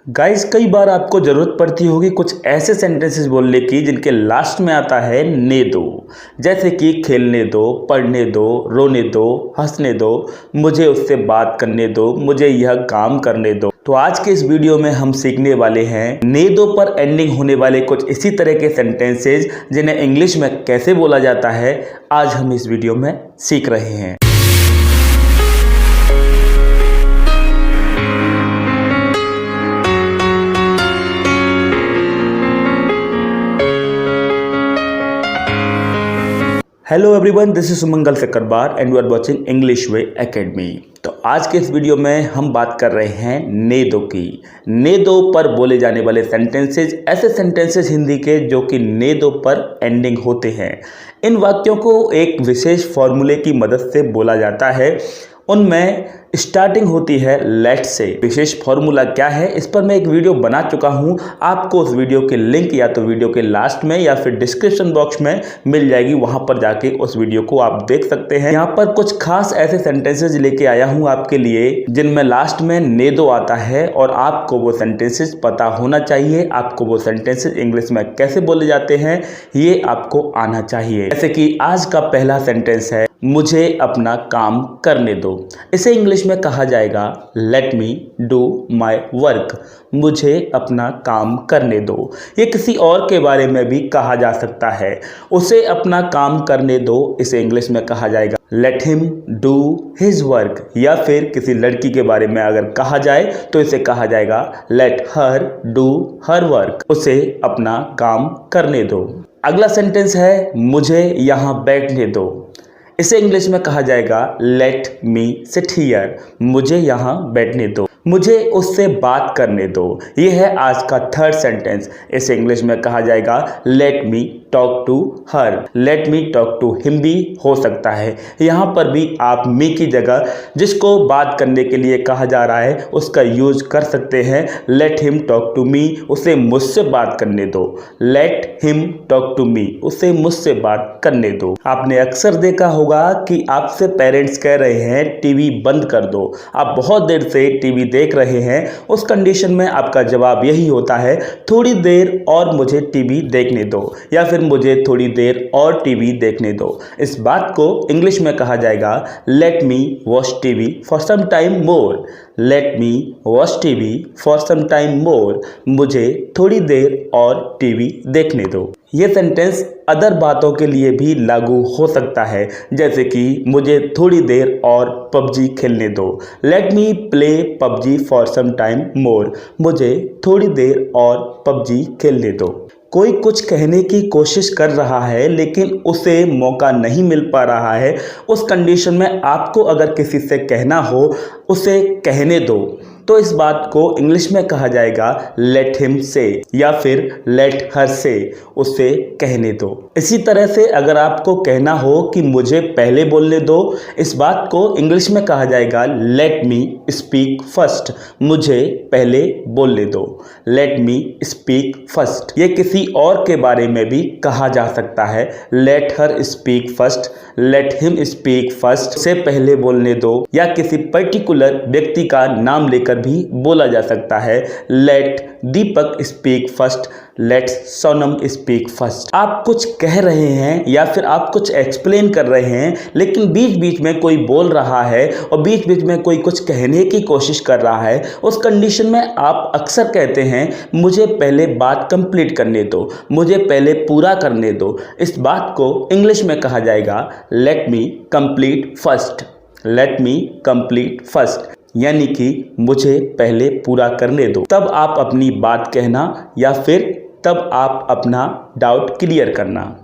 Guys, कई बार आपको ज़रूरत पड़ती होगी कुछ ऐसे सेंटेंसेस बोलने की जिनके लास्ट में आता है ने दो। जैसे कि खेलने दो, पढ़ने दो, रोने दो, हंसने दो, मुझे उससे बात करने दो, मुझे यह काम करने दो। तो आज के इस वीडियो में हम सीखने वाले हैं ने दो पर एंडिंग होने वाले कुछ इसी तरह के सेंटेंसेस जिन्हें इंग्लिश में कैसे बोला जाता है। आज हम इस वीडियो में सीख रहे हैं। Hello everyone, this is Sumangal Sakarbar and you are watching English way academy. तो आज के इस वीडियो में हम बात कर रहे हैं ने दो की। ने दो पर बोले जाने वाले सेंटेंसेस, ऐसे सेंटेंसेस हिंदी के जो कि ने दो पर एंडिंग होते हैं। इन वाक्यों को एक विशेष फॉर्मूले की मदद से बोला जाता है। उनमें स्टार्टिंग होती है लेट से। विशेष फॉर्मूला क्या है, इस पर मैं एक वीडियो बना चुका हूं। आपको उस वीडियो के लिंक या तो वीडियो के लास्ट में या फिर डिस्क्रिप्शन बॉक्स में मिल जाएगी, वहां पर जाके उस वीडियो को आप देख सकते हैं। यहाँ पर कुछ खास ऐसे सेंटेंसेस लेके आया हूं आपके लिए जिनमें लास्ट में ने दो आता है और आपको वो सेंटेंसेस पता होना चाहिए। आपको वो सेंटेंसेस इंग्लिश में कैसे बोले जाते हैं ये आपको आना चाहिए। जैसे कि आज का पहला सेंटेंस है, मुझे अपना काम करने दो। इसे इंग्लिश में कहा जाएगा let me do my work. मुझे अपना काम करने दो। ये किसी और के बारे में भी कहा जा सकता है, उसे अपना काम करने दो। इसे इंग्लिश में कहा जाएगा let him do his work. या फिर किसी लड़की के बारे में अगर कहा जाए तो इसे कहा जाएगा let her do her work. उसे अपना काम करने दो। अगला सेंटेंस है, मुझे यहाँ बैठने दो। इसे इंग्लिश में कहा जाएगा लेट मी सिट हियर। मुझे यहाँ बैठने दो। मुझे उससे बात करने दो। यह है आज का थर्ड सेंटेंस। इसे इंग्लिश में कहा जाएगा let me talk to her. Let me talk to him भी हो सकता है। यहाँ पर भी आप मी की जगह जिसको बात करने के लिए कहा जा रहा है उसका यूज कर सकते हैं। Let him talk to me, उसे मुझसे बात करने दो। Let him talk to me, उसे मुझसे बात करने दो। आपने अक्सर देखा होगा कि आपसे पेरेंट्स कह रहे हैं टीवी बंद कर दो। आप बहुत देर से टीवी देख रहे हैं, उस कंडीशन में आपका जवाब यही होता है, थोड़ी देर और मुझे टीवी देखने दो, या फिर मुझे थोड़ी देर और टीवी देखने दो। इस बात को इंग्लिश में कहा जाएगा let me watch TV for some time more. Let me watch TV for some time more. मुझे थोड़ी देर और टीवी देखने दो। ये सेंटेंस अदर बातों के लिए भी लागू हो सकता है, जैसे कि मुझे थोड़ी देर और पबजी खेलने दो। Let me play PUBG for some time more. मुझे थोड़ी देर और पबजी खेलने दो। कोई कुछ कहने की कोशिश कर रहा है लेकिन उसे मौका नहीं मिल पा रहा है, उस कंडीशन में आपको अगर किसी से कहना हो उसे कहने दो, तो इस बात को इंग्लिश में कहा जाएगा लेट हिम से या फिर लेट हर से। उसे कहने दो। इसी तरह से अगर आपको कहना हो कि मुझे पहले बोलने दो, इस बात को इंग्लिश में कहा जाएगा लेट मी स्पीक फर्स्ट। मुझे पहले बोलने दो। Let me speak first. ये किसी और के बारे में भी कहा जा सकता है। Let her speak first, let him speak first, से पहले बोलने दो। या किसी पर्टिकुलर व्यक्ति का नाम लेकर भी बोला जा सकता है। Let Deepak speak first, let Sonam speak first. आप कुछ कह रहे हैं या फिर आप कुछ एक्सप्लेन कर रहे हैं, लेकिन बीच बीच में कोई बोल रहा है और बीच बीच में कोई कुछ कहने की कोशिश कर रहा है, उस कंडीशन में आप अक्सर कहते हैं मुझे पहले बात कंप्लीट करने दो, मुझे पहले पूरा करने दो। इस बात को इंग्लिश में कहा जाएगा लेट मी complete first. Let me complete first, यानी कि मुझे पहले पूरा करने दो, तब आप अपनी बात कहना या फिर तब आप अपना डाउट क्लियर करना।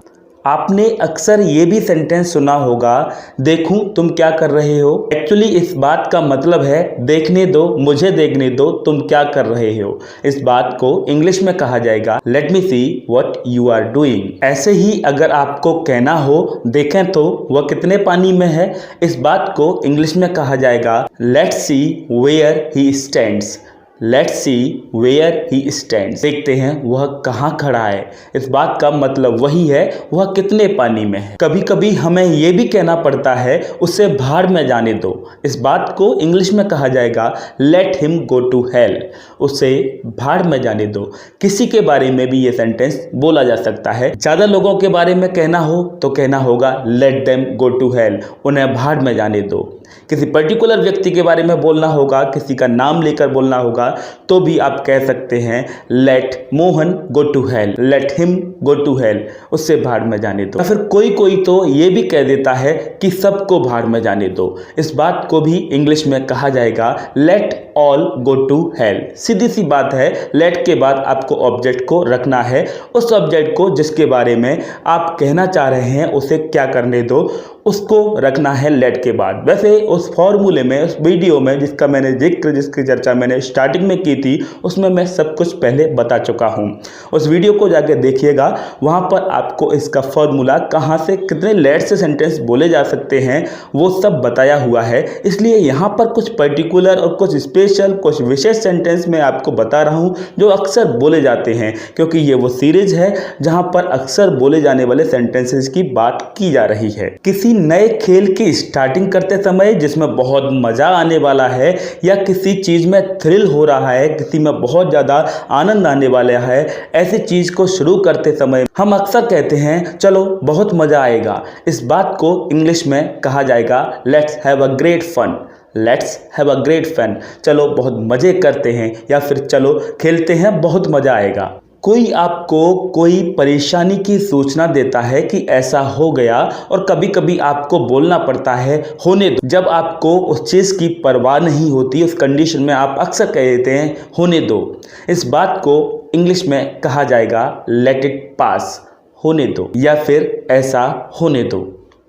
आपने अक्सर ये भी सेंटेंस सुना होगा, देखूं तुम क्या कर रहे हो। एक्चुअली इस बात का मतलब है देखने दो, मुझे देखने दो तुम क्या कर रहे हो। इस बात को इंग्लिश में कहा जाएगा let me see what you are doing. ऐसे ही अगर आपको कहना हो देखें तो वह कितने पानी में है, इस बात को इंग्लिश में कहा जाएगा let's see where he stands. Let's see where he stands. देखते हैं वह कहाँ खड़ा है। इस बात का मतलब वही है वह कितने पानी में है। कभी कभी हमें यह भी कहना पड़ता है उसे भाड़ में जाने दो। इस बात को इंग्लिश में कहा जाएगा let him go to hell. उसे भाड़ में जाने दो। किसी के बारे में भी ये सेंटेंस बोला जा सकता है। ज़्यादा लोगों के बारे में कहना हो तो कहना होगा let them go to hell, उन्हें भाड़ में जाने दो। किसी पर्टिकुलर व्यक्ति के बारे में बोलना होगा, किसी का नाम लेकर बोलना होगा तो भी आप कह सकते हैं let Mohan go to hell, let him go to hell, उससे भाड़ में जाने दो। फिर कोई कोई तो ये भी कह देता है कि सबको भाड़ में जाने दो। इस बात को भी इंग्लिश में कहा जाएगा let all go to hell. सीधी सी बात है, लेट के बाद आपको ऑब्जेक्ट को रखना है। उस ऑब्जेक्ट को जिसके बारे में आप कहना चाह रहे हैं उसे क्या करने दो, उसको रखना है लेट के बाद। वैसे उस फॉर्मूले में, उस वीडियो में जिसका मैंने जिसकी चर्चा मैंने स्टार्टिंग में की थी, उसमें मैं सब कुछ पहले बता चुका हूं। उस वीडियो को जाके देखिएगा, वहां पर आपको इसका फॉर्मूला कहां से कितने लेट से सेंटेंस बोले जा सकते हैं वो सब बताया हुआ है। इसलिए यहाँ पर कुछ पर्टिकुलर और कुछ स्पेशल, कुछ विशेष सेंटेंस मैं आपको बता रहा हूँ जो अक्सर बोले जाते हैं, क्योंकि ये वो सीरीज है जहाँ पर अक्सर बोले जाने वाले सेंटेंसेस की बात की जा रही है। किसी नए खेल की स्टार्टिंग करते समय जिसमें बहुत मजा आने वाला है, या किसी चीज में थ्रिल हो रहा है, किसी में बहुत ज्यादा आनंद आने वाला है, ऐसी चीज को शुरू करते समय हम अक्सर कहते हैं चलो बहुत मजा आएगा। इस बात को इंग्लिश में कहा जाएगा let's have a great fun, let's have a great fun, चलो बहुत मजे करते हैं, या फिर चलो खेलते हैं बहुत मजा आएगा। कोई आपको कोई परेशानी की सूचना देता है कि ऐसा हो गया, और कभी कभी आपको बोलना पड़ता है होने दो। जब आपको उस चीज़ की परवाह नहीं होती, उस कंडीशन में आप अक्सर कह देते हैं होने दो। इस बात को इंग्लिश में कहा जाएगा लेट इट पास, होने दो, या फिर ऐसा होने दो,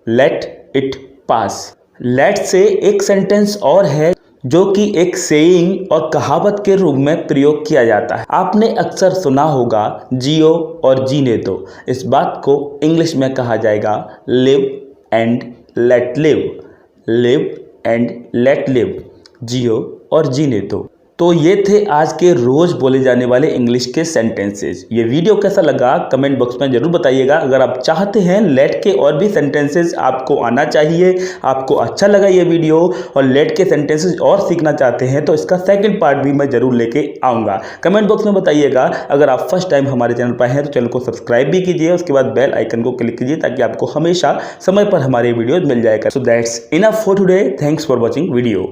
लेट इट पास। लेट से एक सेंटेंस और है जो कि एक सेइंग और कहावत के रूप में प्रयोग किया जाता है। आपने अक्सर सुना होगा जियो और जीने दो। इस बात को इंग्लिश में कहा जाएगा live and let live, live and let live, जियो और जीने दो। तो ये थे आज के रोज बोले जाने वाले इंग्लिश के सेंटेंसेस। ये वीडियो कैसा लगा कमेंट बॉक्स में जरूर बताइएगा। अगर आप चाहते हैं लेट के और भी सेंटेंसेस आपको आना चाहिए, आपको अच्छा लगा ये वीडियो और लेट के सेंटेंसेस और सीखना चाहते हैं, तो इसका सेकंड पार्ट भी मैं जरूर लेके आऊँगा। कमेंट बॉक्स में बताइएगा। अगर आप फर्स्ट टाइम हमारे चैनल पर हैं तो चैनल को सब्सक्राइब भी कीजिए, उसके बाद बेल आइकन को क्लिक कीजिए ताकि आपको हमेशा समय पर हमारे वीडियो मिल जाएगा। So that's enough for today. Thanks for watching video.